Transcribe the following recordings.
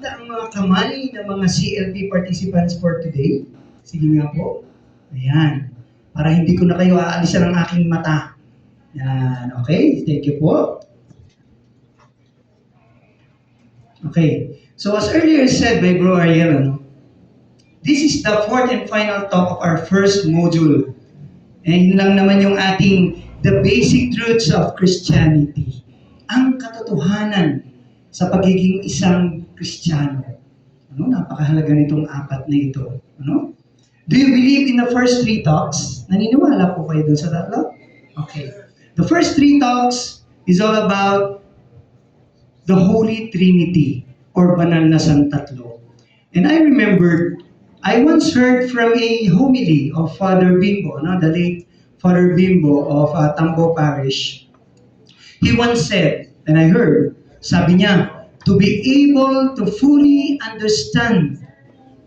makita ang mga kamay ng mga CLB participants for today? Sige nga po. Ayan. Para hindi ko na kayo aalisan ng aking mata. Yan. Okay? Thank you po. Okay. So as earlier said by Bro Ariel, this is the fourth and final talk of our first module. And yun lang naman yung ating the basic truths of Christianity. Ang katotohanan sa pagiging isang Kristiyano. Napakahalaga nitong apat na ito. Do you believe in the first three talks? Naniniwala po kayo dun sa tatlo? Okay. The first three talks is all about the Holy Trinity or Banal na Santatlo. And I remember, I once heard from a homily of Father Bimbo, the late Father Bimbo of Tambo Parish. He once said, and I heard, sabi niya, to be able to fully understand,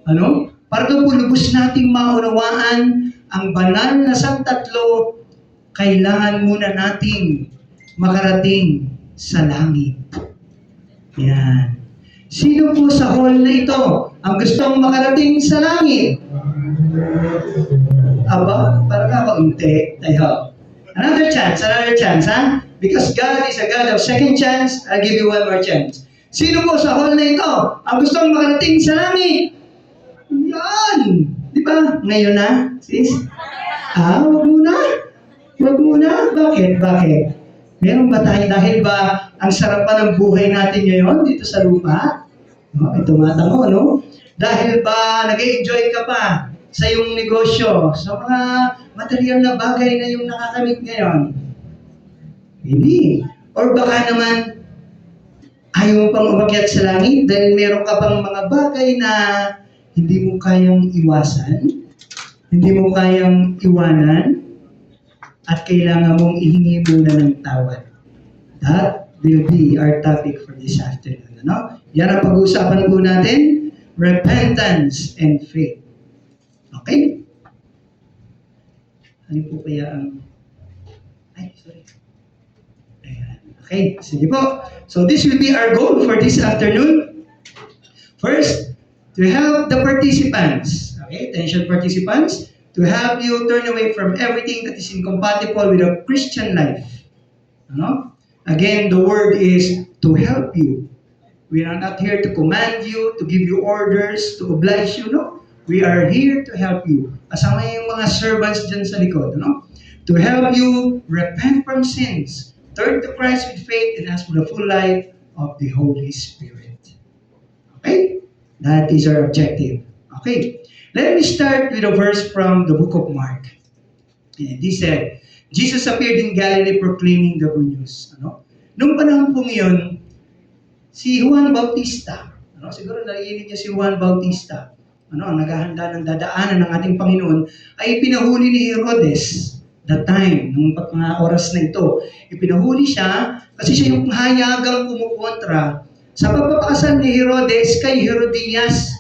para daw po lubos nating maunawaan ang banal na Santatlo, kailangan muna nating makarating sa langit. Yan. Sino po sa hall na ito ang gustong makarating sa langit? Aba, parang kakaunti. Another chance, ha? Because God is a God of second chance, I'll give you one more chance. Sino po sa hall na ito ang gustong makarating sa langit? Yan! Di ba? Ngayon na, sis? Wag muna. Bakit? Meron ba tayo? Dahil ba ang sarap pa ng buhay natin ngayon dito sa lupa? Tumatango, no? Dahil ba nag-enjoy ka pa sa iyong negosyo, sa mga material na bagay na yung nakakamit ngayon? Hindi. Or baka naman, ayaw mo pang umakyat sa langit dahil meron ka pang mga bagay na hindi mo kayang iwasan, hindi mo kayang iwanan, at kailangan mong ihingi muna ng tawad. That will be our topic for this afternoon. Yan ang pag-uusapan po natin, repentance and faith. Okay? Ano po kaya ang... Ayan. Okay, sige po. So this will be our goal for this afternoon. First, to help the participants, attention participants, to help you turn away from everything that is incompatible with a Christian life. Again, the word is to help you. We are not here to command you, to give you orders, to oblige you, no? We are here to help you. Kasama yung mga servants dyan sa likod, to help you repent from sins, turn to Christ with faith, and ask for the full life of the Holy Spirit. Okay? That is our objective. Okay. Let me start with a verse from the book of Mark. And he said, Jesus appeared in Galilee proclaiming the good news. Nung panahon po ngayon, si Juan Bautista, siguro narinig niyo si Juan Bautista, ang naghahanda ng dadaanan ng ating Panginoon, ay pinahuli ni Herodes that time, nung mga oras na ito. Ipinahuli siya kasi siya yung hayagang kumukontra sa pagpapakasal ni Herodes kay Herodias,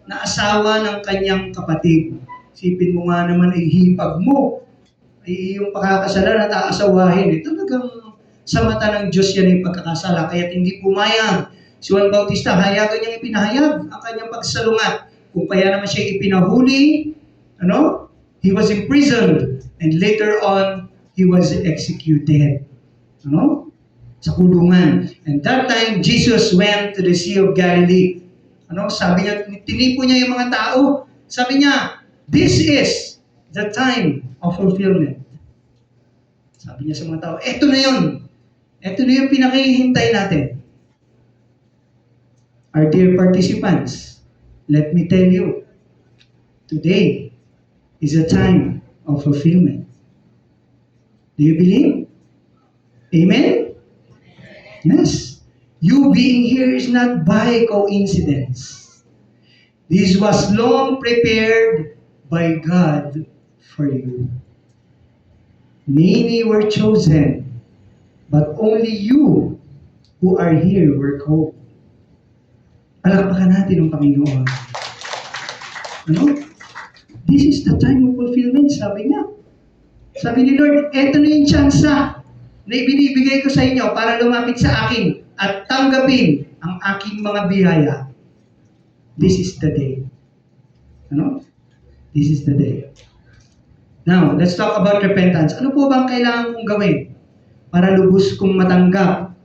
na asawa ng kanyang kapatid. Sipin mo nga naman ay hipag mo. Ay yung pakakasalan at aasawahin. Talagang sa mata ng Diyos yan ay pagkakasala. Kaya't hindi pumayag. Si Juan Bautista, hayagan niyang ipinahayag ang kanyang pagsalungat. Kung kaya naman siya ipinahuli, he was imprisoned. And later on, he was executed. Sa kulungan. And that time, Jesus went to the Sea of Galilee. Sabi niya, tinipo niya yung mga tao. Sabi niya, this is the time of fulfillment. Sabi niya sa mga tao, eto na yun. Eto na yung pinakihintay natin. Our dear participants, let me tell you, today is a time of fulfillment. Do you believe? Amen? Yes. You being here is not by coincidence. This was long prepared by God for you. Many were chosen, but only you who are here were called. Palakpakan natin ang Panginoon. This is the time of fulfillment, sabi niya. Sabi ni Lord, eto na yung tsansa na ibinibigay ko sa inyo para lumapit sa akin at tanggapin ang aking mga biyaya. this is the day. Ano? This is the day. Now, let's talk about repentance. Ano po ba ang kailangan kong gawin para lubos kong matanggap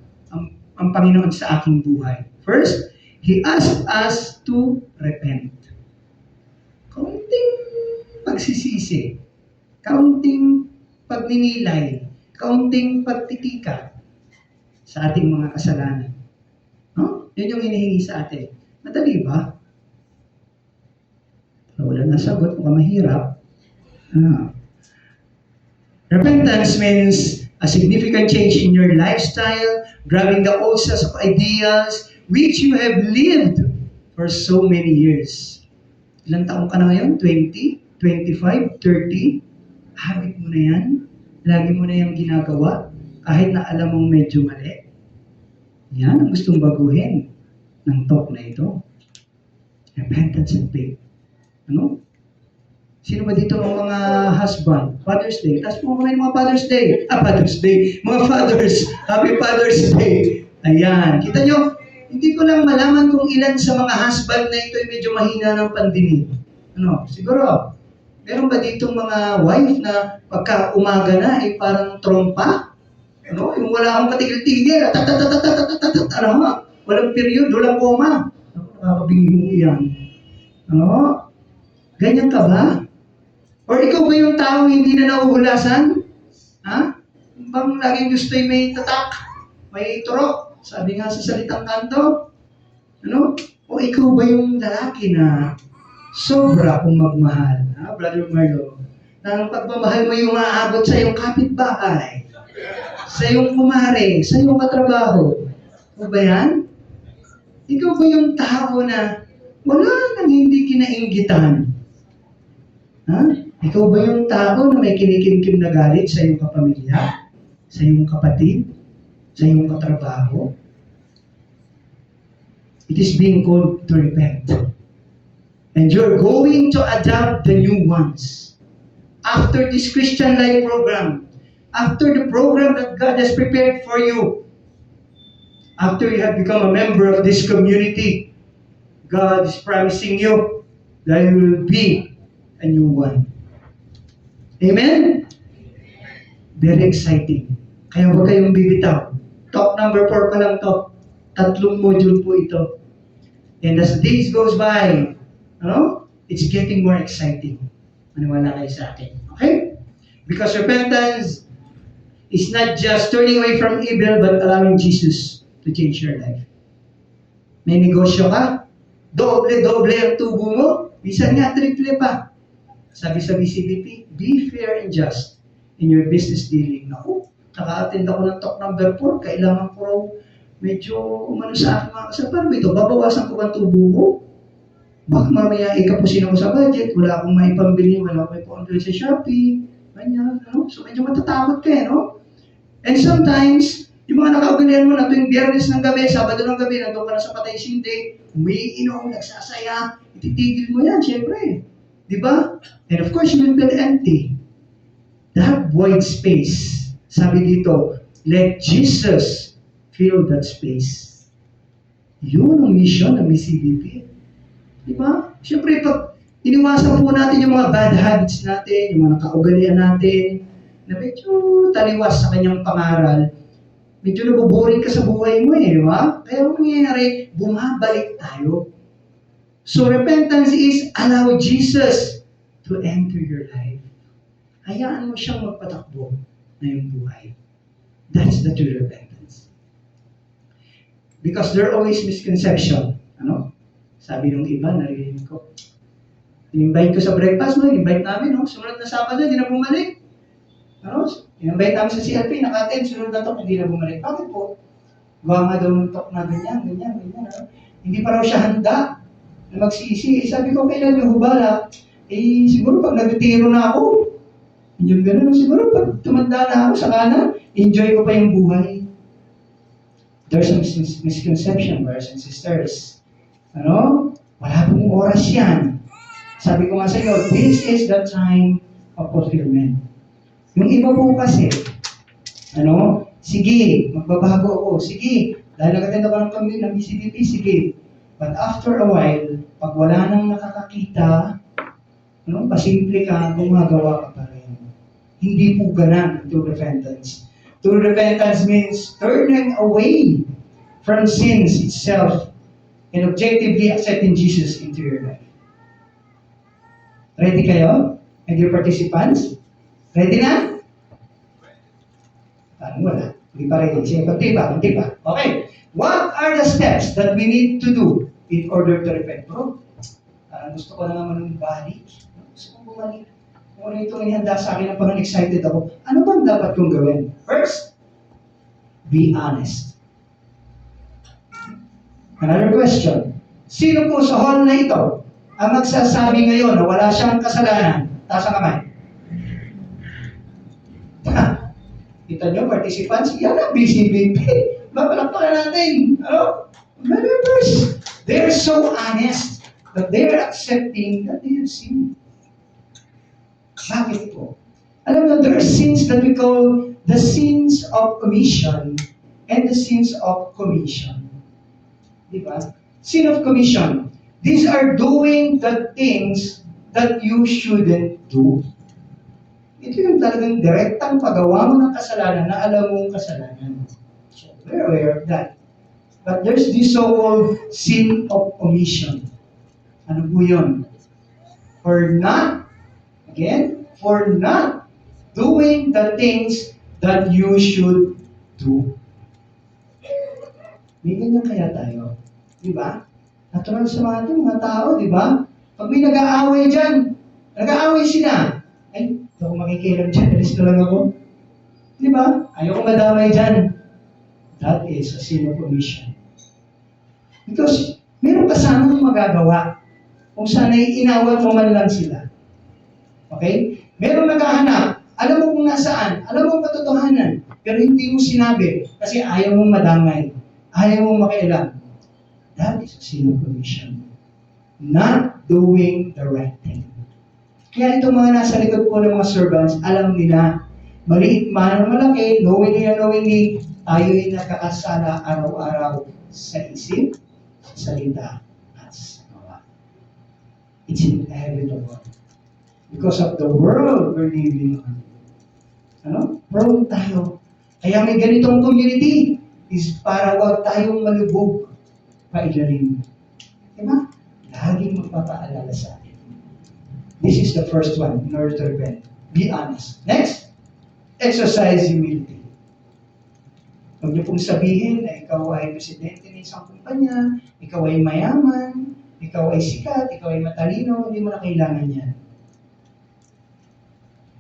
ang Panginoon sa aking buhay? First, He asked us to repent. Kaunting pagsisisi, kaunting pagninilay, kaunting pagtitika sa ating mga kasalanan. No? Yun yung hinihingi sa atin. Madali ba? Pero wala na sagot, mukhang mahirap. Repentance means a significant change in your lifestyle, grabbing the old sets of ideas which you have lived for so many years. Ilang taong ka na ngayon? 20? 25? 30? Habit mo na yan? Lagi mo na yung ginagawa? Kahit na alam mong medyo mali? Yan ang gustong baguhin ng talk na ito. Repentance and faith. Ano? Sino ba dito ang mga husband? Father's Day. Tapos mo mga Father's Day. Father's Day. Mga fathers. Happy Father's Day. Ayan. Kita nyo? Hindi ko lang malaman kung ilan sa mga husband na ito ay medyo mahina ng pandinig. Ano? Siguro. Meron ba ditong mga wife na pagka umaga na ay parang trompa? Ano? Yung wala akong katigil-tigil. Ano? Walang period. Walang koma. Nakakabingo yan. Ano? Ganyan ka ba? Or ikaw ba yung taong hindi na nauhulasan? Ha? Bang laging gusto yung may tatak, may turok, sabi nga sa salitang kanto? Ano? O ikaw ba yung lalaki na sobra kong magmahal? Ha, Brother Marlo? Na ang pagmamahal mo yung maaabot sa iyong kapitbahay, sa iyong kumare, sa iyong katrabaho. O ba yan? Ikaw ba yung tao na wala nang hindi kinainggitan? Ha? Ikaw ba yung tao na may kinikimkim na galit sa iyong kapamilya? Sa iyong kapatid? Sa iyong katrabaho? It is being called to repent. And you're going to adopt the new ones. After this Christian Life program, after the program that God has prepared for you, after you have become a member of this community, God is promising you that you will be a new one. Amen? Very exciting. Kaya huwag kayong bibitaw. Talk number 4 pa lang to. 3 module po ito. And as the days goes by, it's getting more exciting. Maniwala kayo sa akin. Okay? Because repentance is not just turning away from evil, but allowing Jesus to change your life. May negosyo ka? Doble ang tubo mo? Bisan nga, triple pa. Sabi sa BCBP, be fair and just in your business dealing. Naku, naka-attend ako ng talk number 4, kailangan ko raw medyo umano sa aking mga kasapal. Ito, babawasan ko ba ang tubo ko? Baka mamaya ikapusin ako sa budget, wala akong maipambili, wala akong maipambili sa Shopee, ganyan, no? So medyo matatakot ka, no? And sometimes, yung mga nakaugalian mo na tuwing Biyernes ng gabi, Sabado ng gabi, nandun ka na sa Patay Sindi, umiinom, nagsasaya, ititigil mo yan, syempre. Di ba? And of course, you will feel empty. That void space, sabi dito, let Jesus fill that space. Yun ang mission ng BCBP. Di ba? Siyempre, pag iniwasan po natin yung mga bad habits natin, yung mga nakaugalian natin, na medyo taliwas sa kanyang pangaral, medyo nabuboring ka sa buhay mo di ba? Kaya ang nangyayari, bumabalik tayo. So repentance is allow Jesus to enter your life. Hayaan mo siyang magpatakbo na yung buhay. That's the true repentance. Because there are always misconception. Ano? Sabi ng iba, narinig ko. In-invite ko sa breakfast, in-invite namin, sumunod na Sabado, hindi na bumalik. Ano? In-invite namin sa CLP, naka-attend, sunod na talk, hindi na bumalik. Bakit po? Gawa nga daw ng talk na ganyan. Hindi pa raw siya handa na magsisi. Sabi ko, kailan yung hubala? Siguro pag nagtitiro na ako, yung gano'n, siguro pag tumanda na ako sa kanan, enjoy ko pa yung buhay. There's some misconception, brothers and sisters. Ano? Wala pong oras yan. Sabi ko nga sa iyo, this is the time of fulfillment. Yung iba po kasi, sige, magbabago ako, sige, dahil nag-attend ako ng BCBP, sige, But after a while, pag wala nang nakakakita, no, pasimple ka, gumagawa ka pa rin. Hindi po ganun true repentance. True repentance means turning away from sins itself and objectively accepting Jesus into your life. Ready kayo? And your participants? Ready na? Parang wala. Hindi pa ready. Sige, kunti pa. Okay. What are the steps that we need to do in order to repent? Bro, gusto ko na naman bumalik. Gusto kong bumalik. Kung ano itong inihanda sa akin, parang excited ako. Ano bang dapat kong gawin? First, be honest. Another question. Sino po sa hall na ito ang magsasabi ngayon na wala siyang kasalanan? Taas ang kamay. Kita nyo, participants, yan ang BCBP. Mapalakpakan natin. Ano? Believers, they're so honest that they're accepting that they have sinned. Bakit po? Alam mo, there are sins that we call the sins of omission and the sins of commission. Diba? Sin of commission. These are doing the things that you shouldn't do. Ito yung talagang direktang paggawa mo ng kasalanan na alam mong kasalanan. So, we're aware of that. But there's this so-called sin of omission. Ano po yun? For not doing the things that you should do. May ganyan kaya tayo. Diba? Natural sa mga tao, diba? Pag may nag-aaway dyan, nag-aaway sila. Ay, hindi ako makikilam dyan, alis na lang ako. Diba? Ayoko madamay dyan. That is a sin of omission. Because meron kasamang magagawa kung sana'y inawat mo man lang sila. Okay? Meron naghahanap, alam mo kung nasaan, alam mo katotohanan, pero hindi mo sinabi kasi ayaw mong madamay, ayaw mong makialam. That is a sin of omission. Not doing the right thing. Kaya itong mga nasa likod po ng mga servants, alam nila, maliit man o malaki, knowingly, tayo'y nakakasala araw-araw sa isip, sa salita, at sa gawa. It's inevitable. Because of the world we're living on. Prone tayo. Kaya may ganitong community is para wag tayong malubog pailalim. Diba? Laging magpapaalala sa atin. This is the first one in order to repent. Be honest. Next, exercise humility. Huwag niyo pong sabihin na ikaw ay presidente ng isang kumpanya, ikaw ay mayaman, ikaw ay sikat, ikaw ay matalino, hindi mo na kailangan yan.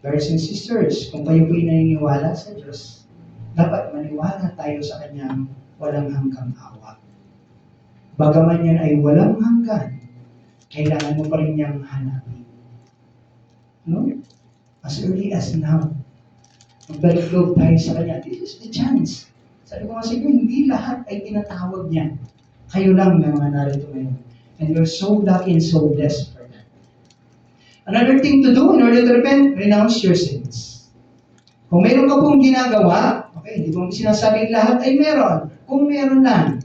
Brothers and sisters, kung kayo po'y naniniwala sa Diyos, dapat maniwala tayo sa Kanyang walang hanggang awa. Bagaman yan ay walang hanggan, kailangan mo pa rin niyang hanapin. As early as now, magbalik loob tayo sa Kanya. This is the chance. Sabi ko nga sa inyo, hindi lahat ay tinatawag niya. Kayo lang na mga narito ngayon. And you're so lucky and so blessed for that. Another thing to do in order to repent, renounce your sins. Kung meron ka pong ginagawa, okay, hindi ko sinasabing lahat ay meron. Kung meron lang,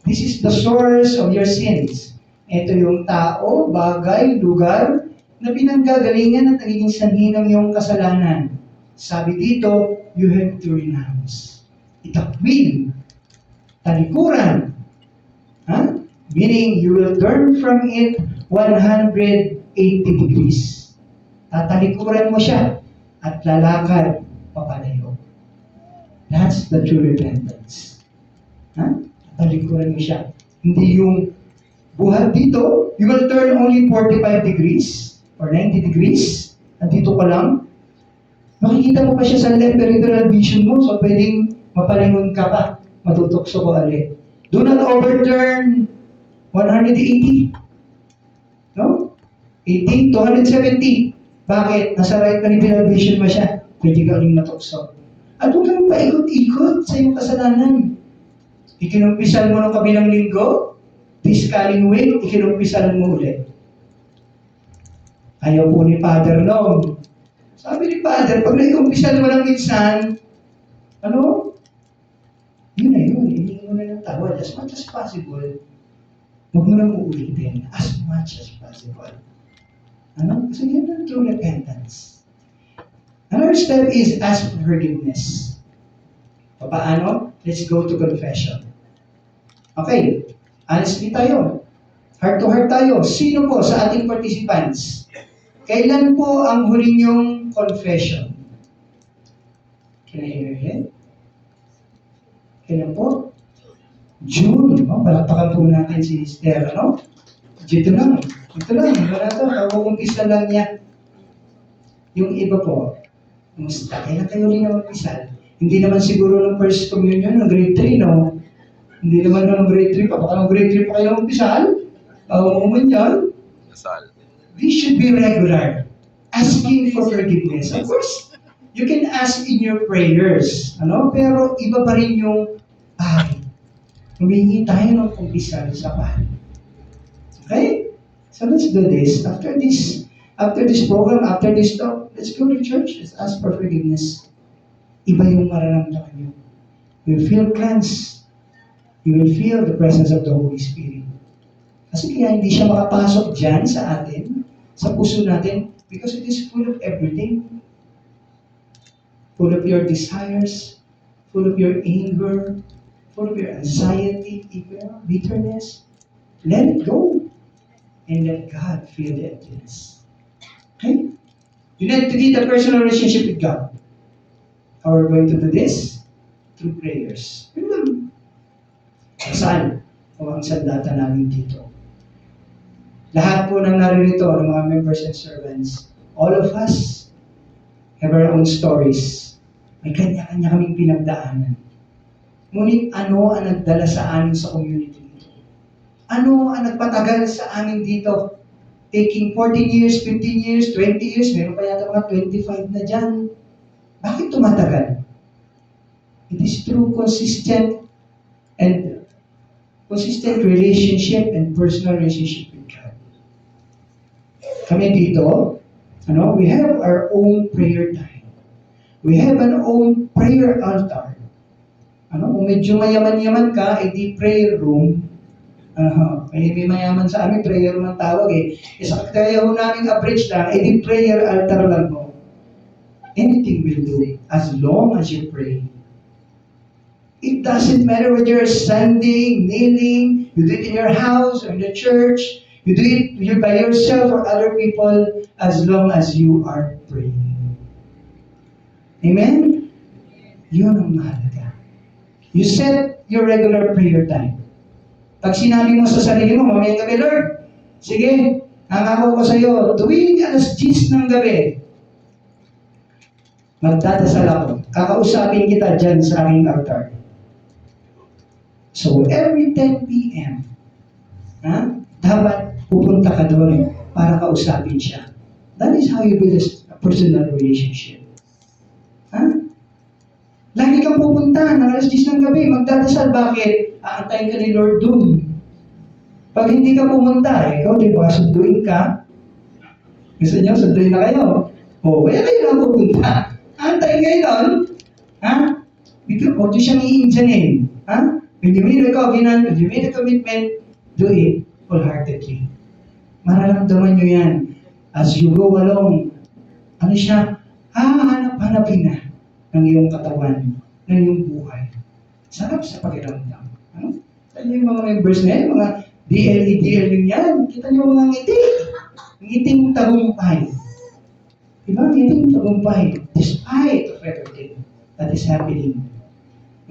this is the source of your sins. Ito yung tao, bagay, lugar, na pinanggagalingan at nagiging sanhi ng iyong kasalanan. Sabi dito, you have to renounce. Itakwil, talikuran. Meaning, you will turn from it 180 degrees. Tatalikuran mo siya at lalakad papalayo. That's the true repentance. Talikuran mo siya. Hindi yung buhat dito, you will turn only 45 degrees or 90 degrees. Nandito ka lang. Makikita mo pa siya sa left peripheral vision mo, so pwedeng mapalingon ka pa. Matutokso ko ulit. Do not overturn 180. 80 to 170. Bakit? Nasa right peripheral vision mo siya. Pwede ka uling matukso. At huwag kang paikot-ikot sa iyong kasalanan. Ikinumpisal mo ng kabilang linggo, this coming week, ikinumpisal mo ulit. Ayaw po ni Father Long. Sabi ni Father, pag naikumpisal mo lang minsan, yun na yun, hindi mo na ng tawad as much as possible. Huwag mo nang uulitin as much as possible. Ano? Kasi yun ang true repentance. Another step is ask for forgiveness. Paano? Let's go to confession. Okay, honestly tayo. Heart to heart tayo. Sino po sa ating participants? Kailan po ang huli niyong confession? Can I hear it? Kailan po? June. No? Palakpakan po natin si Esther. Ano? Dito lang. Ito lang. Wala to. Kakukumpisa lang niya. Yung iba po, kumusta? Kailan kayo rin na magpisal? Hindi naman siguro ng first communion ng grade 3, no? Hindi naman ng grade 3 pa. Baka ng grade 3 pa kayo magpisal? Umuman yan. We should be regular. Asking for forgiveness. Of course, you can ask in your prayers. Ano? Pero iba pa rin yung humingi tayo ng kumpisal sa pari. Okay? So let's do this. After this program, after this talk, let's go to church. Let's ask for forgiveness. Iba yung mararamdaman nyo. You will feel cleansed. You will feel the presence of the Holy Spirit. Kasi kaya hindi siya makapasok dyan sa atin, sa puso natin, because it is full of everything. Full of your desires, full of your anger, full of your anxiety, bitterness. Let it go. And let God fill the emptiness. Okay? You need to get a personal relationship with God. How are we going to do this? Through prayers. Yun lang. Saan? O ang sandata namin dito. Lahat po ng naririto, ng mga members and servants, all of us have our own stories. May kanya-kanya kaming pinagdaanan. Ngunit ano ang nagdala sa amin sa community dito? Ano ang nagpatagal sa amin dito? Taking 14 years, 15 years, 20 years, meron pa yata mga 25 na dyan. Bakit tumatagal? It is through consistent relationship and personal relationship with God. Kami dito, we have our own prayer time. We have an own prayer altar. Kung medyo mayaman-yaman ka, edi prayer room. May mayaman sa amin, prayer room ang tawag eh. Isa kaya ho namin average lang, edi prayer altar lang mo. Anything will do as long as you pray. It doesn't matter whether you're standing, kneeling, you do it in your house or in the church, you do it by yourself or other people, as long as you are praying. Amen? Yun ang mahalaga. You set your regular prayer time. Pag sinabi mo sa sarili mo, mamayang gabi, Lord, sige, nangako ko sa iyo, tuwing alas 10 ng gabi, magdadasal ako. Kakausapin kita dyan sa aking altar. So, every 10 p.m., dapat pupunta ka doon para kausapin siya. That is how you build a personal relationship. Lagi kang pupunta ng alas 10 ng gabi, magdadasal. Bakit? Aantayin ka ni Lord doon. Pag hindi ka pumunta, ikaw, di ba, sunduin ka? Gusto niyo, sunduin na kayo. Kaya kayo na pupunta. Aantayin kayo doon. Huwag niyo siyang iinjanin. When you made a covenant, when you made a commitment, do it wholeheartedly. Mararamdaman niyo yan. As you go along, hanap-hanapin na ng iyong katawan, ng iyong buhay. Sarap sa pakiramdam. Kita niyo yung mga members na yan, mga DL yan. Kita niyo mga ngiti. Ngiting tagumpay. Diba? Ngiting tagumpay. Despite of everything that is happening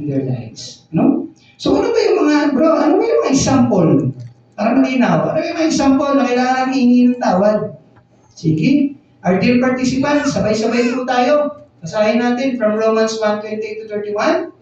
in their lives. So ano ba yung mga example? Para malinaw. Ano yung mga example na kailangan hihingi ng tawad? Sige. Our dear participants, sabay-sabay po tayo. Basahin natin from Romans 1:28 to 31.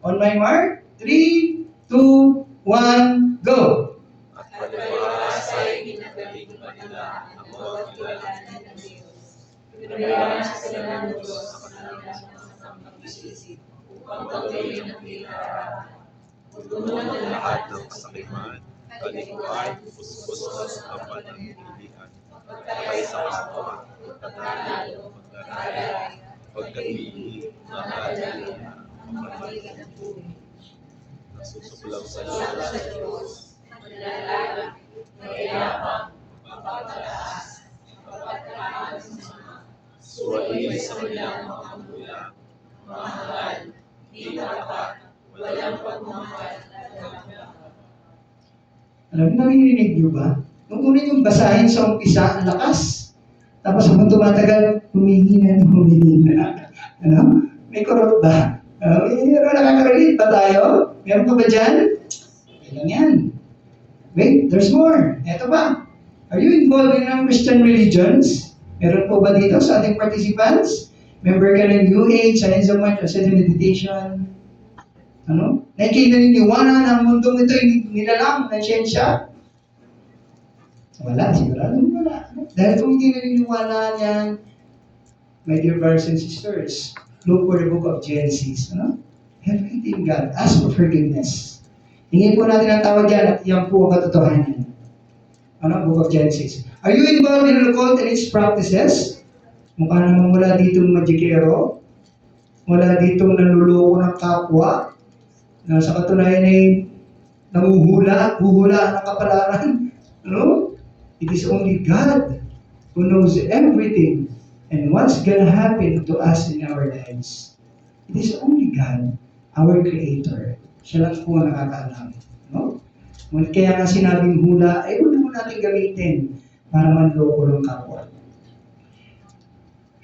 On my mark, 3, 2, 1, go! At palipaasay ginagaling manila ang mga kilalanan ng Diyos. Pinabayaan sa sila ng Diyos ang kanilang masamang pag-isip upang pagawin ang pinarahan. Putunan ng lahat ng kasakiman, kalikuan, puspos at pananilihan. Pagkay sa kapwa, pagkatanalo, pagkaray, pagkaibig, nakadalina, ang pagkakilang ng tubig. Nasusuklaw sa Diyos Nalalaga, mayayapang, mapagmataas, mapagmahal sa mga, suwayin sa kanilang mga magulang, mahal, di matapat, walang pagmamahal at walang. Alam mo, narinig niyo ba? Nung una yung basahin sa umpisa, ang lakas. Tapos habang tumatagal, humihina. Ano? May kurot ba? Pero nakaka-relate ba tayo? Meron ka ba dyan? Okay lang yan. Wait, there's more. Eto ba? Are you involved in Christian religions? Meron po ba dito sa ating participants? Member ka ng New Age, Science of Mind, Transcendental Meditation? Ano? Na ikinaniniwala ng mundong ito nilalang ng siyensya? Wala, sigurado wala. Dahil kung hindi naniniwala niyan, my dear brothers and sisters, look for the book of Genesis. Ano? Have faith in God. Ask for forgiveness. Hingin po natin ang tawag dyan at yan po ang katotohanan. Ano? Book of Genesis. Are you involved in the occult and its practices? Mukha namang wala ditong magikero. Wala ditong nanluloko ng kapwa. Na sa katunayan ay huhula ang kapalaran. No? It is only God who knows everything and what's gonna happen to us in our lives. It is only God, our Creator. Siya lang po ang nakakaalam. No? Kaya nga sinabing hula, ay huwag mo natin gamitin para manloko ng kapwa.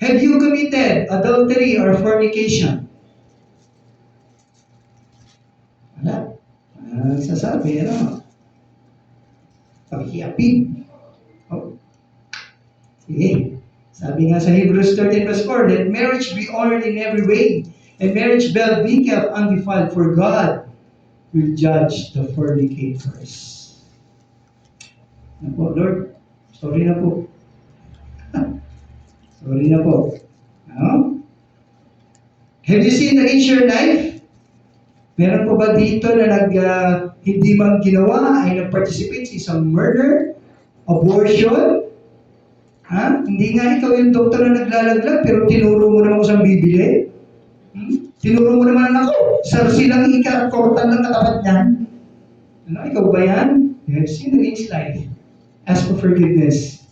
Have you committed adultery or fornication? Wala. Sasabi, ano? Paghiapid. Oh. Sige. Sabi nga sa Hebrews 13 verse 4, let marriage be honored in every way, and marriage bed be kept undefiled, for God will judge the fornicators. Ano po, Lord? Sorry na po. Sorry na po. No? Have you seen against your life? Meron po ba dito na hindi man ginawa ay nag-participate sa isang murder, abortion? Ha? Hindi nga ikaw yung doktor na naglalaglag pero tinuro mo naman ako sa bibili? Tinuro mo naman ako. Sarsi lang ikakortan lang katapat niyan. Ano? Ikaw ba yan? You have sinned against life. Ask for forgiveness.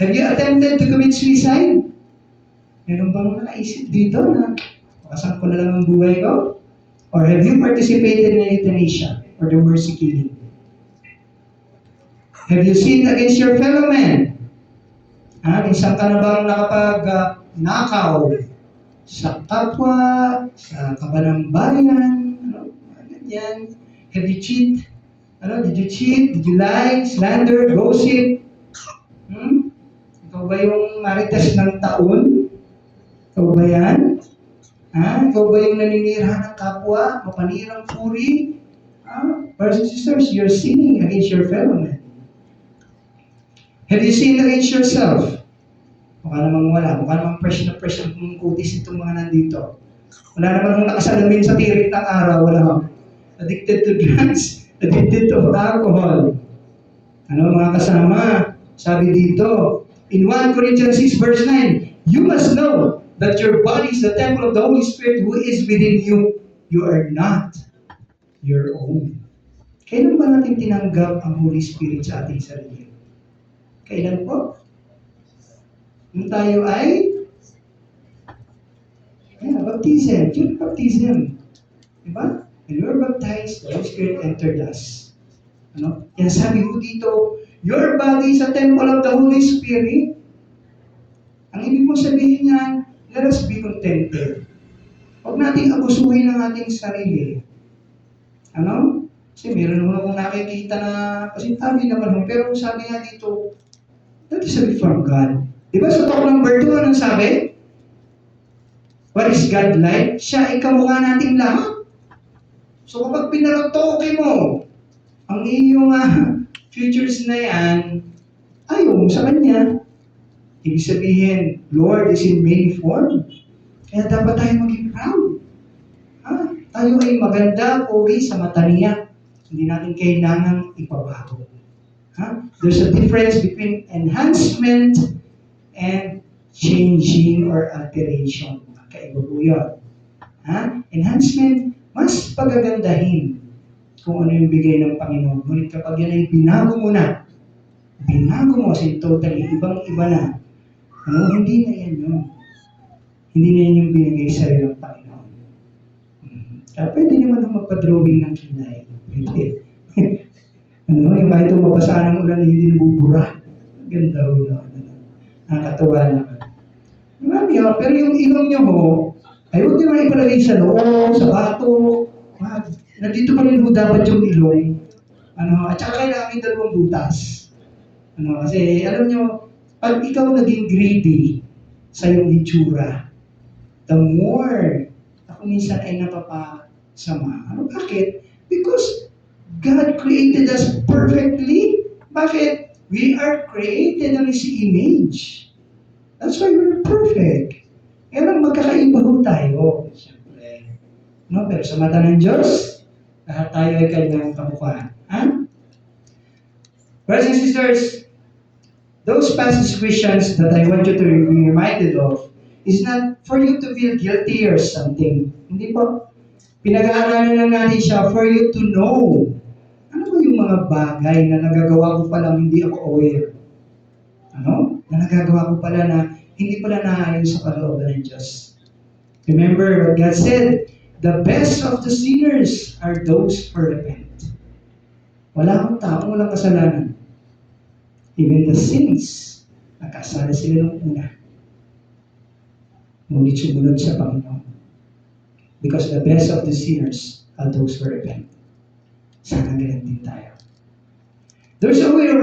Have you attempted to commit suicide? Meron bang nakaisip dito na pakasan ko na lang ang buhay ko? Or have you participated in euthanasia or the mercy killing? Have you sinned against your fellow man? Minsan ka na bang nakapag-nakaw sa kapwa, sa kabanang bayan? Ganyan. Have you cheat? Did you cheat? Did you lie? Slander? Gossip? Ikaw ba yung marites ng taon? Ikaw ba yan? Ikaw ba yung naninira ng kapwa? Mapanirang puri? Brothers and sisters, you're sinning against your fellow man. Have you sinned against yourself? Mukha namang wala. Mukha namang fresh na fresh ang kutis itong mga nandito. Wala naman nung nakasalamin sa tirik ng araw. Wala kang addicted to drugs, addicted to alcohol. Ano mga kasama? Sabi dito, in 1 Corinthians 6 verse 9, you must know that your body is the temple of the Holy Spirit who is within you. You are not your own. Kailan ba natin tinanggap ang Holy Spirit sa ating sarili? Kailan po? Nung tayo ay baptism. Yung baptism. Diba? When we were baptized, the Holy Spirit entered us. Ano? Yan sabi ko dito, your body is a temple of the Holy Spirit. Ang ibig mong sabihin niyan, let us be contented. Huwag nating abusuhin ang ating sarili. Ano? Kasi meron naman akong nakikita na, kasi tabi naman, pero sabi nga dito, that is a gift from God. Diba sa talk number 2, anong sabi? What is God like? Siya ay kamukha nating lahat. So kapag pinaratoke mo, ang iyong futures na yan, ayaw mo sa Kanya. Ibig sabihin, Lord is in many form. Kaya dapat tayo maging proud. Tayo ay maganda, pogi sa mata niya. Hindi natin kailangan ipabago. There's a difference between enhancement and changing or alteration. Kaiba po yun. Enhancement, mas pagagandahin. kung ano yung bigay ng Panginoon. Ngunit kapag yan ay binago mo kasi totally, ibang-iba na, hindi na yan yun. Hindi na yan yung binigay sa'yo ng Panginoon. Kaya pwede naman magpa-drawing ng kinay. Pwede. Yung kahit mabasa ng ulan na hindi nabubura. Ganda rin. Nakakatawa naman. Marami pero yung ilong nyo ay huwag nyo na ipalagay sa loob, sa bato. Nandito pa rin dapat yung ilong. At saka kailangan may dalawang butas. Kasi alam nyo, pag ikaw naging greedy sa iyong itsura, the more ako minsan ay napapasama. Bakit? Because God created us perfectly. Bakit? We are created on His image. That's why we're perfect. Kaya lang magkakaiba tayo. Siyempre. Pero sa mata ng Diyos, lahat tayo ay kanyang kamukha. Brothers and sisters, those passage questions that I want you to be reminded of is not for you to feel guilty or something. Hindi po. Pinag-aaralan lang natin siya for you to know. Ano ba yung mga bagay na nagagawa ko palang hindi ako aware? Na nagagawa ko pala na hindi pala naayon sa kalooban ng Diyos. Remember what God said, the best of the sinners are those who repent. Wala akong taong walang kasalanan. Even the sins, nakasala sila nung una. Ngunit sumunod sa Panginoon. Because the best of the sinners are those who repent. Sana ganun din tayo. There's always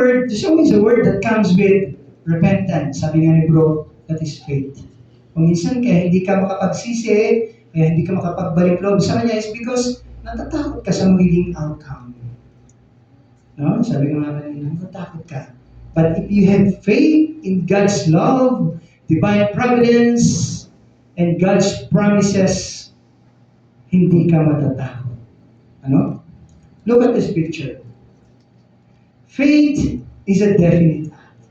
a word that comes with repentance. Sabi nga ni bro, that is faith. Kung minsan kaya hindi ka makapagsisi, kaya hindi ka makapagbalik loob sa kanya is because natatakot ka sa magiging outcome. Sabi nga kanina, natatakot ka. But if you have faith in God's love, divine providence, and God's promises, hindi ka matatakot. Look at this picture. Faith is a definite act.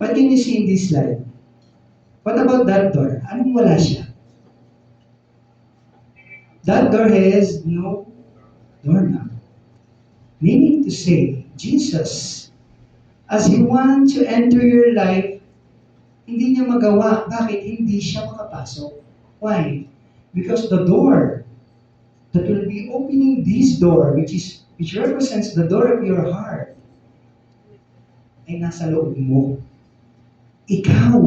What can you see in this slide? What about that door? Anong wala siya? That door has no doorknob. Meaning to say, Jesus, as He wants to enter your life, hindi niya magawa. Bakit? Hindi siya makapasok. Why? Because the door that will be opening this door, which represents the door of your heart, ay nasa loob mo. Ikaw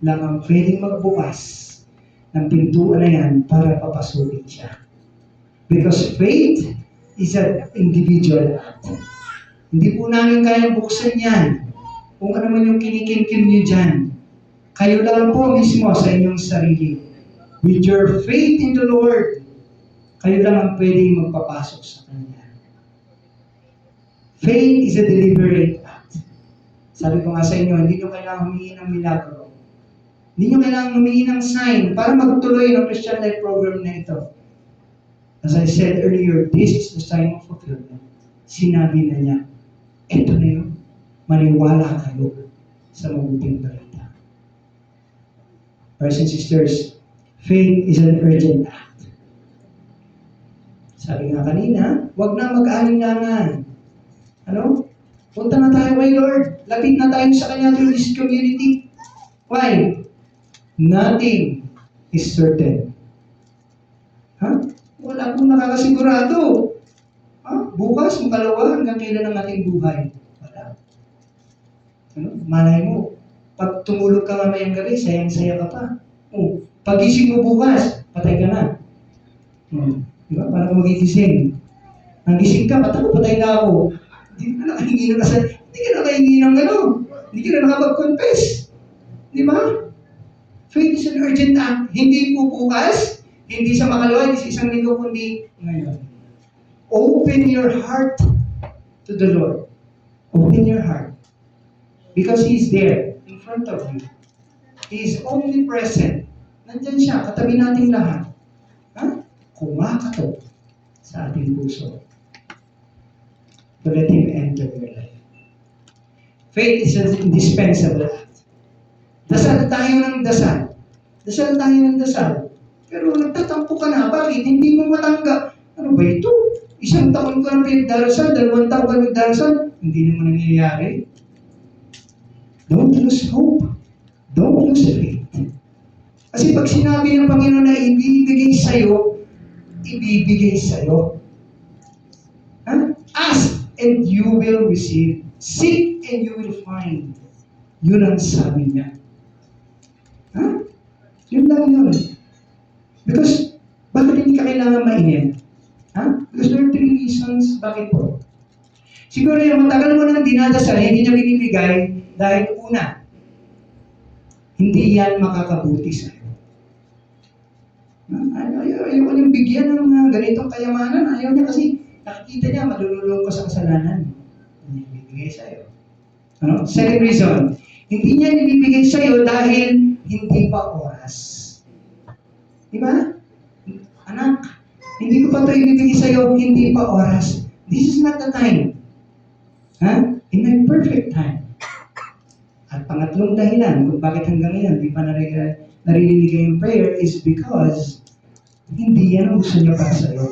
lang ang pwedeng magbukas ng pintuan na yan para papasukin siya. Because faith is an individual act. Hindi po namin kayang buksan yan. Kung ano man yung kinikinkin niyo dyan. Kayo lang po mismo sa inyong sarili. With your faith in the Lord, kayo lang ang pwedeng magpapasok sa Kanya. Faith is a deliberate act. Sabi ko nga sa inyo, hindi nyo kailangan humingi ng milagro. Hindi nyo kailangan humingi ng sign para magtuloy ng Christian Life Program na ito. As I said earlier, this is the sign of fulfillment. Sinabi na niya, ito na yun. Maniwala kayo sa mabuting balita. Brothers and sisters, faith is an urgent act. Sabi nga kanina, huwag na mag-alinlangan. Punta na tayo kay Lord. Lapit na tayo sa Kanya through this community. Why? Nothing is certain. Wala akong nakakasigurado. Bukas, makalawa, hanggang kailan ang ating buhay? Wala. Malay mo, pag tumulog ka mamayang gabi, sayang-saya ka pa. Pagising mo bukas, patay ka na. Diba? Parang kung magigising. Nagising ka, patay na ako. Hindi ka na nakahingi ng kasal. Hindi ka na nakahingi ng Hindi ka na nakapag-confess. Di ba? Faith is an urgent act. Hindi po bukas, hindi sa makalawa, hindi sa isang linggo, kundi ngayon. Open your heart to the Lord. Open your heart. Because He's there, in front of you. He is omnipresent. Nandyan siya, katabi nating lahat. Kumakatok sa ating puso. To let Him enter your life. Faith is an indispensable act. Dasal tayo ng dasal. Dasal tayo ng dasal. Pero nagtatampo ka na, bakit? Hindi mo matanggap. Ano ba ito? Isang taon ko na pinagdarasal, 2 taon ka nagdarasal, hindi naman nangyayari. Don't lose hope. Don't lose faith. Kasi pag sinabi ng Panginoon na ibibigay sa'yo, ibibigay sa'yo. Ask and you will receive. Seek and you will find. Yun ang sabi niya. Yun lang yun. Because, bakit hindi ka kailangan mainit? Because there are 3 reasons. Bakit po? Siguro yung matagal mo nang dinadasal, hindi niya binibigay dahil una, hindi yan makakabuti sa'yo. Ayaw niyang bigyan ng ganitong kayamanan. Ayaw niya kasi nakikita niya, malululong ka sa kasalanan. Hindi niya bibigay sa'yo. Second reason, hindi niya ibibigay sa'yo dahil hindi pa oras. Diba? Anak, hindi ko pa ito ibibigay sa'yo, hindi pa oras. This is not the time. In my perfect time. At pangatlong dahilan kung bakit hanggang ngayon di pa naririnig yung prayer is because hindi yan ang gusto niya para sa'yo.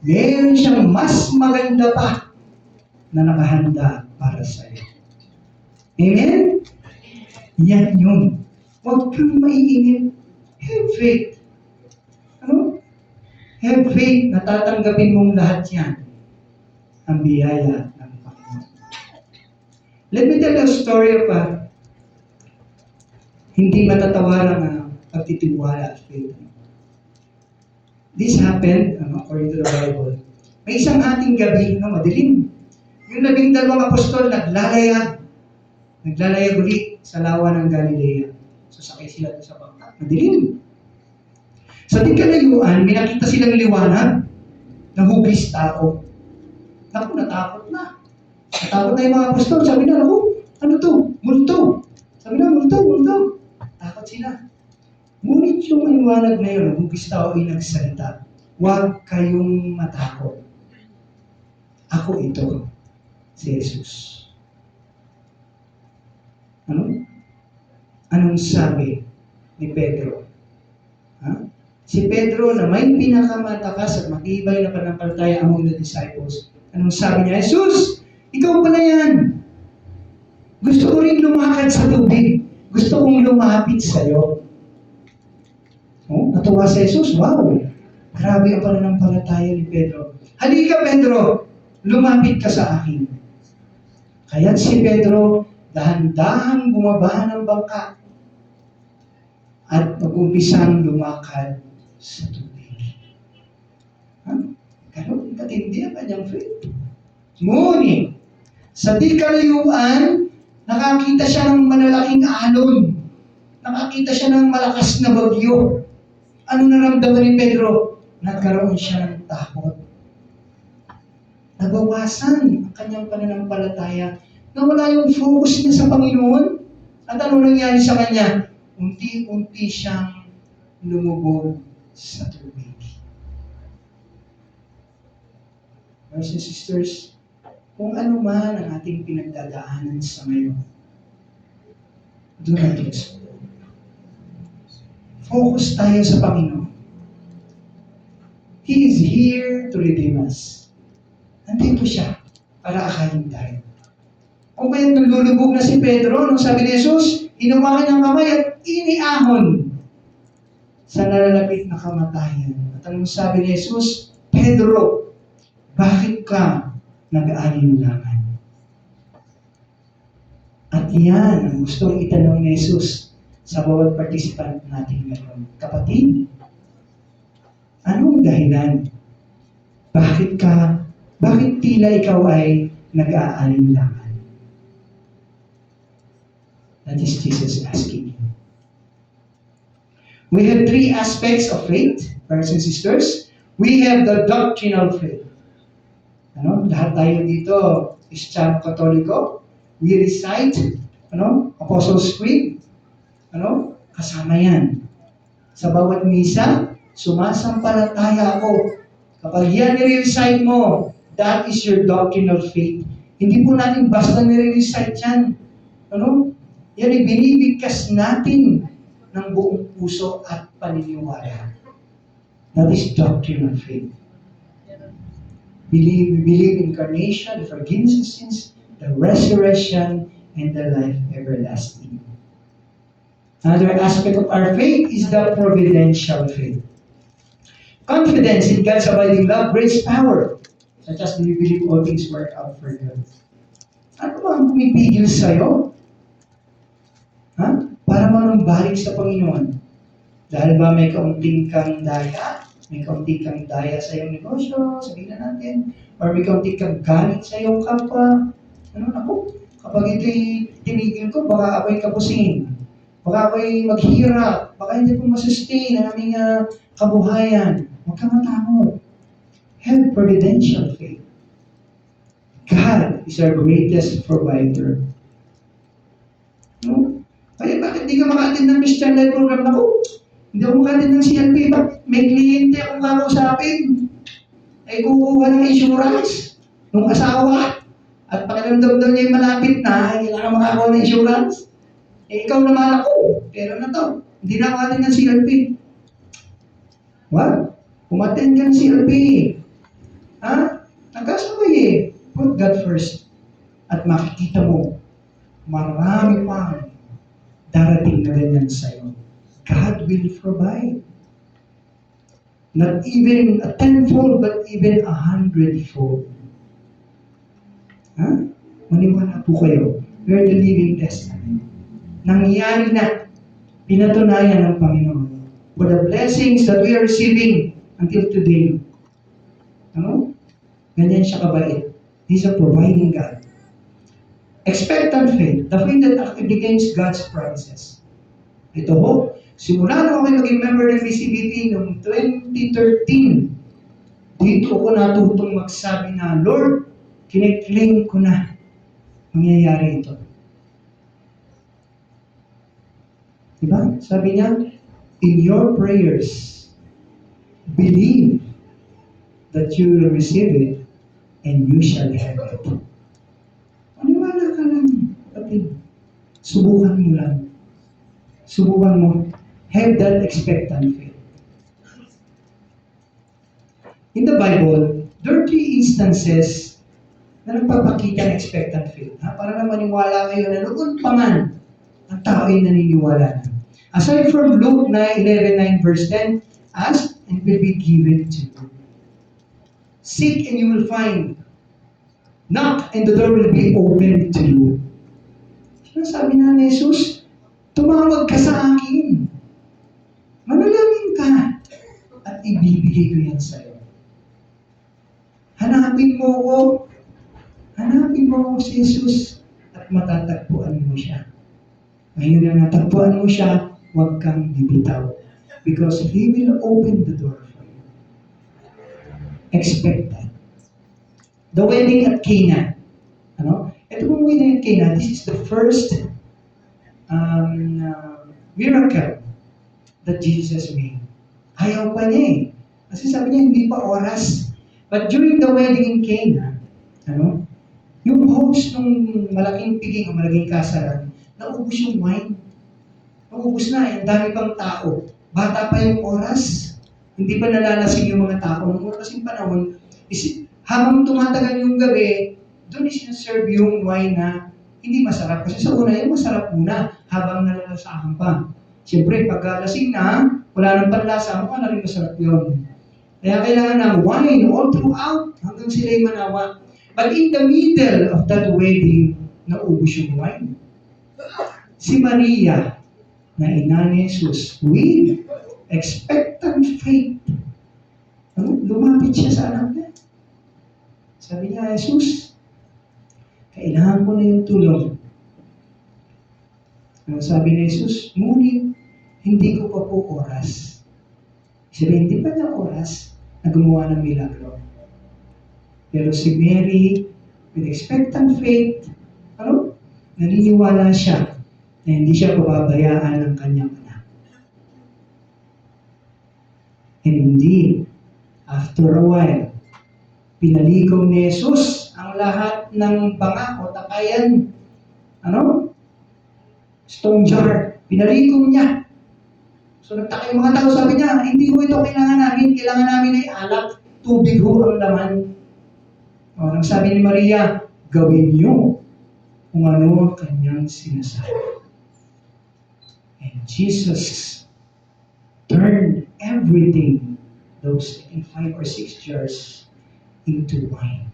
Meron siyang mas maganda pa na nakahanda para sa'yo. Amen? Yan yun. Huwag kang maiinip. Have faith. Have faith na tatanggapin mong lahat yan. Ang biyaya ng Panginoon. Let me tell you a story of hindi matatawarang pagtitiwala at faith. This happened, according to the Bible. May isang ating gabi, madilim. Yung 12 apostol naglalayag uli sa lawa ng Galilea. Sasakay sila sa bangka. Madilim. Sa di kalayuan, may nakita silang liwanag ng hugis tao. Naku, natakot na. Natakot na yung mga apostol. Sabi na, ano to? Multo. Sabi na, multo. Takot sila. Ngunit yung liwanag na yun, ang hugis tao ay nagsalita. Huwag kayong matakot. Ako ito, si Jesus. Anong sabi ni Pedro? Si Pedro na may pinakamatakas at matibay na pananampalataya among the disciples. Anong sabi niya? Jesus, ikaw pala yan. Gusto ko rin lumakad sa tubig. Gusto kong lumapit sa'yo. Natuwa si Jesus. Wow! Grabe ang pananampalataya ni Pedro. Halika, Pedro! Lumapit ka sa akin. Kaya si Pedro, dahan-dahan bumaba ng bangka at mag-umpisang lumakad sa tubig. Ganun katindi ang kanyang faith. Ngunit, sa di kalayuan, nakakita siya ng malalaking alon. Nakakita siya ng malakas na bagyo. Ano naramdaman ni Pedro? Nagkaroon siya ng takot. Nabawasan ang kanyang pananampalataya. Nawala yung focus niya sa Panginoon. At ano nangyari sa kanya? Unti-unti siyang lumubog sa tubig. Brothers and sisters, kung ano man ang ating pinagdadaanan sa ngayon, do not lose. Focus tayo sa Panginoon. He is here to redeem us. Nandito siya para akayin tayo. Kung kaya nalulubog na si Pedro, nung sabi ni Jesus, hinawakan niyang kamay at iniahon sa nalalapit na kamatayan. At anong sabi ni Jesus, Pedro, bakit ka nag-aalinlangan? At yan ang gustong itanong ni Jesus sa bawat participant natin ngayon. Kapatid, anong dahilan? Bakit tila ikaw ay nag-aalinlangan? That is Jesus asking you. We have 3 aspects of faith, brothers and sisters. We have the doctrinal faith. Lahat tayo dito Kristiyano Katoliko. We recite, Apostles' Creed. Kasama yan. Sa bawat misa, sumasampalataya ako. Kapag yan nire-recite mo, that is your doctrinal faith. Hindi po natin basta nire-recite yan. Yan ay binibigkas natin ng buong puso at paniniwala. That is doctrinal faith. We believe in incarnation, the forgiveness of sins, the resurrection, and the life everlasting. Another aspect of our faith is the providential faith. Confidence in God's abiding love, grace, power, such as we believe all things work out for good. Ano ba ang pumipigil sa'yo? Ha? Para manumbalik sa Panginoon. Dahil ba may kaunting kang daya? May kaunting kang daya sa iyong negosyo, sabihin na natin. Or may kaunting kang galit sa iyong kapwa. Ano, ako, kapag ito'y tinigil ko, baka ako'y kapusingin. Baka ako'y maghirap. Baka hindi ko masustain ang aming kabuhayan. Huwag kang matakot. Have providential faith. God is our greatest provider. No? Kaya bakit di ka maka-attend ng Christian Life Program? Ako, hindi ako maka-attend ng CLP. Bakit? May kliyente akong kakausapin. Ay kukuha ng insurance ng asawa. At pakiramdam daw niya yung malapit na, kailangan makakuha ng insurance. Eh, ikaw naman ako. Pero na to, hindi na ako attend ng CLP. What? Umattend ka ng CLP. Ha? Nagkasabay eh. Put God first. At makikita mo, marami pang darating na ganyan sa'yo. God will provide. Not even a tenfold, but even 100-fold. Ha? Maniwala po kayo. We are the living testament. Nangyari na, pinatunayan ng Panginoon for the blessings that we are receiving until today. Ano? Ganyan siya kabait. He's a providing God. Expectant faith, the faith that actively against God's promises. Ito ho, simula nung ako maging member ng BCBT noong 2013, dito ako natutong magsabi na, Lord, kiniklaim ko na mangyayari ito. Diba? Sabi niya, in your prayers, believe that you will receive it and you shall have it. Maniwala ka lang, kapatid. Subukan mo lang. Subukan mo. Have that expectant faith. In the Bible, there are 3 instances na nagpapakita ng expectant faith. Ha? Para na maniwala kayo na noon pa man, ang tao ay naniniwala na. Aside from Luke 11:9 verse 10, ask and will be given to you. Seek and you will find. Knock and the door will be opened to you. Sinasabi na ni Jesus, tumawag ka sa akin. Manalangin ka at ibibigay ko yan sa'yo. Hanapin mo ko. Hanapin mo ko si Jesus at matatagpuan mo siya. Ngayon na natagpuan mo siya, huwag kang bibitaw. Because He will open the door for you. Expect that. The wedding at Cana. Ano? Ito pong wedding at Cana, this is the first miracle that Jesus made. Ayaw pa niya eh. Kasi sabi niya, hindi pa oras. But during the wedding in Cana, ano? Yung host ng malaking piging o malaking kasalan, naubos yung wine. Naubos na, ang dami pang tao. Bata pa yung oras. Hindi pa nalalasing yung mga tao. Noong kasing panahon, habang tumatagal yung gabi, doon sinaserve yung wine na hindi masarap. Kasi sa una, yung masarap muna habang nalalasahan pa. Siyempre, pag lasing na, wala nang panlasa, mukha na rin masarap yun. Kaya kailangan ng wine all throughout hanggang sila'y manawa. But in the middle of that wedding, naubos yung wine. Si Maria, na ina ni Jesus, with expectant faith, lumapit siya sa anak niya. Sabi niya, Jesus, kailangan ko na yung tulong. Sabi ni Jesus, ngunit hindi ko pa po oras. Sabi, hindi pa na oras na gumawa ng milagro. Pero si Mary, with expectant faith, naniniwala siya na hindi siya pababayaan ng kanyang anak. And indeed, after a while, pinaligaw ni Jesus ang lahat ng banga o takayan. Stone jar. Pinaligaw niya. So nagtaka yung mga tao, sabi niya, hindi ko ito kailangan namin ay alak, tubig ho ang laman. O, nang sabi ni Maria, gawin niyo kung ano ang kanyang sinasabi. And Jesus turned everything, those I think 5 or 6 jars, into wine.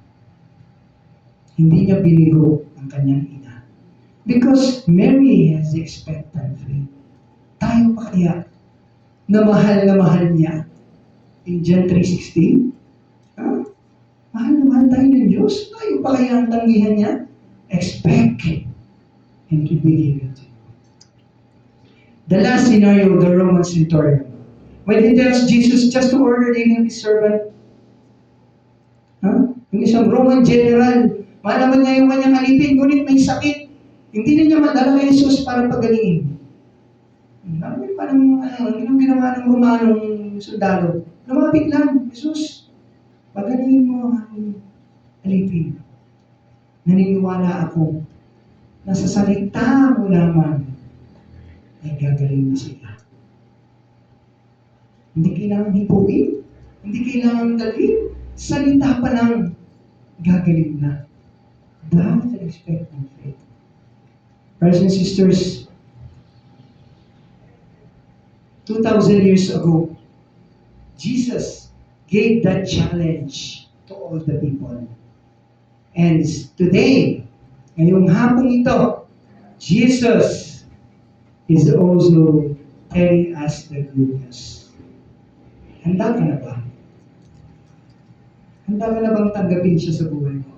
Hindi niya binigo ang kanyang ina. Because Mary has expectant faith. Tayo pa kaya na mahal niya in John 3:16? Ha? Mahal na mahal tayo ng Diyos. Tayo pa kaya ang tanggihan niya? Expect and to be given to you. The last scenario, the Roman centurion. When he tells Jesus just to order healing his servant, yung isang Roman general, malaman niya yung kanyang alipin, ngunit may sakit. Hindi na niya madala kay Jesus para pagalingin. Alam mo parang yung ginawa ng Romanong sundalo. Lumapit lang, Jesus, pagalingin mo ang aking alipin. Naniniwala ako na sa salita mo lamang ay gagaling na sila. Hindi kailangan hipuin, hindi kailangan dalhin, salita pa lang, gagaling na. That's an expectant faith. Brothers and sisters, 2,000 years ago, Jesus gave that challenge to all the people. And today, ngayong hapong ito, Jesus is also telling us the good news. Handa ka na ba? Handa ka na bang tanggapin siya sa buhay mo?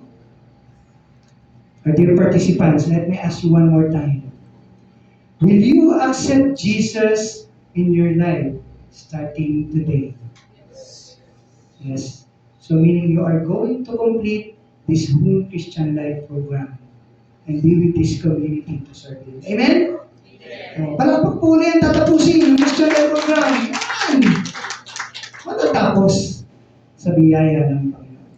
Our dear participants, let me ask you one more time. Will you accept Jesus in your life starting today? Yes. So meaning you are going to complete this whole Christian life program and be with this community to serve you. Amen? Amen. Palakpak po ulit, tatapusin yung Christian life program. Yan! Matatapos sa biyaya ng Panginoon.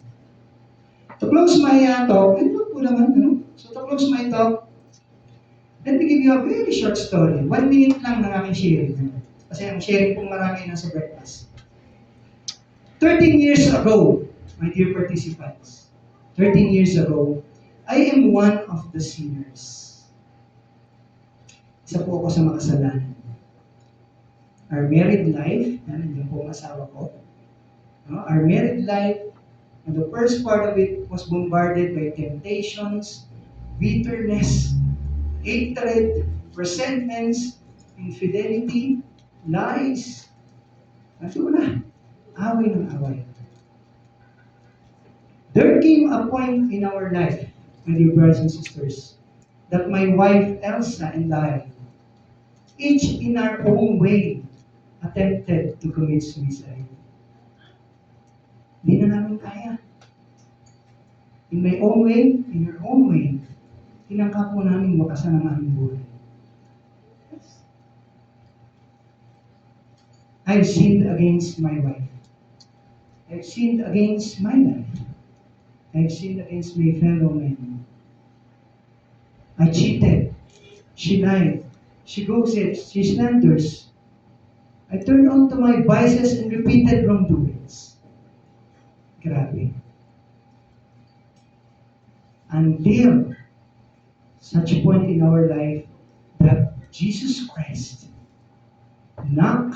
To close my talk, ito po naman, So to close my talk, let me give you a very short story. 1 minute lang ng aking sharing. Kasi ang sharing pong marami nasa breakfast. 13 years ago, my dear participants, 13 years ago, I am one of the sinners. Isa po ako sa makasalanan. Our married life, nandiyan po ang asawa ko. Our married life, and the first part of it was bombarded by temptations, bitterness, hatred, resentments, infidelity, lies. Ano na? Away ng away. There came a point in our life, my dear brothers and sisters, that my wife Elsa and I, each in our own way, attempted to commit suicide. Hindi na namin kaya. In my own way, in your own way, tinangka po namin wakasan ang aming buhay. I've sinned against my wife. I've sinned against my life. I've sinned against my fellow men. I cheated. She lied. She gossips. She slanders. I turned on to my vices and repeated wrongdoings. Grabe. Until such point in our life that Jesus Christ knocked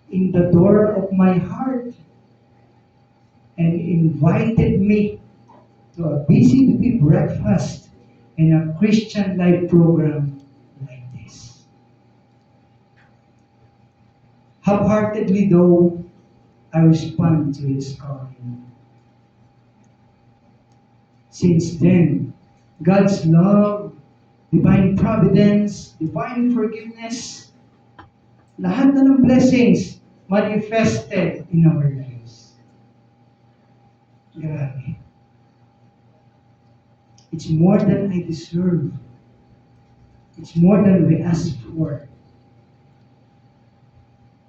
in the door of my heart and invited me to a BCBP breakfast and a Christian life program like this. Half-heartedly though, I respond to His calling. Since then, God's love, divine providence, divine forgiveness, lahat na ng blessings manifested in our lives. Grabe. It's more than I deserve. It's more than we asked for.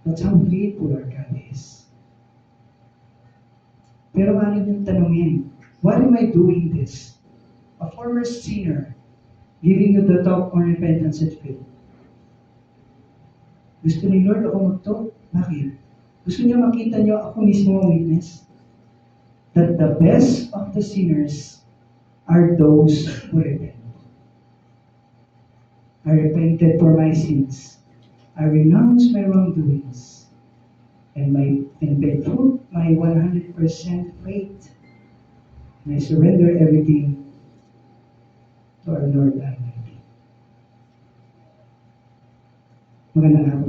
That's how faithful our God is. Pero ano yung tanongin? Why am I doing this? A former sinner giving you the talk on repentance and faith. Gusto ni Lord ako mag-talk? Bakit? Gusto niya makita niyo ako mismo ang witness? that the best of the sinners are those who repent. I repented for my sins. I renounced my wrongdoings. And by put my 100% faith, and I surrender everything to our Lord Almighty. Magandang hapon.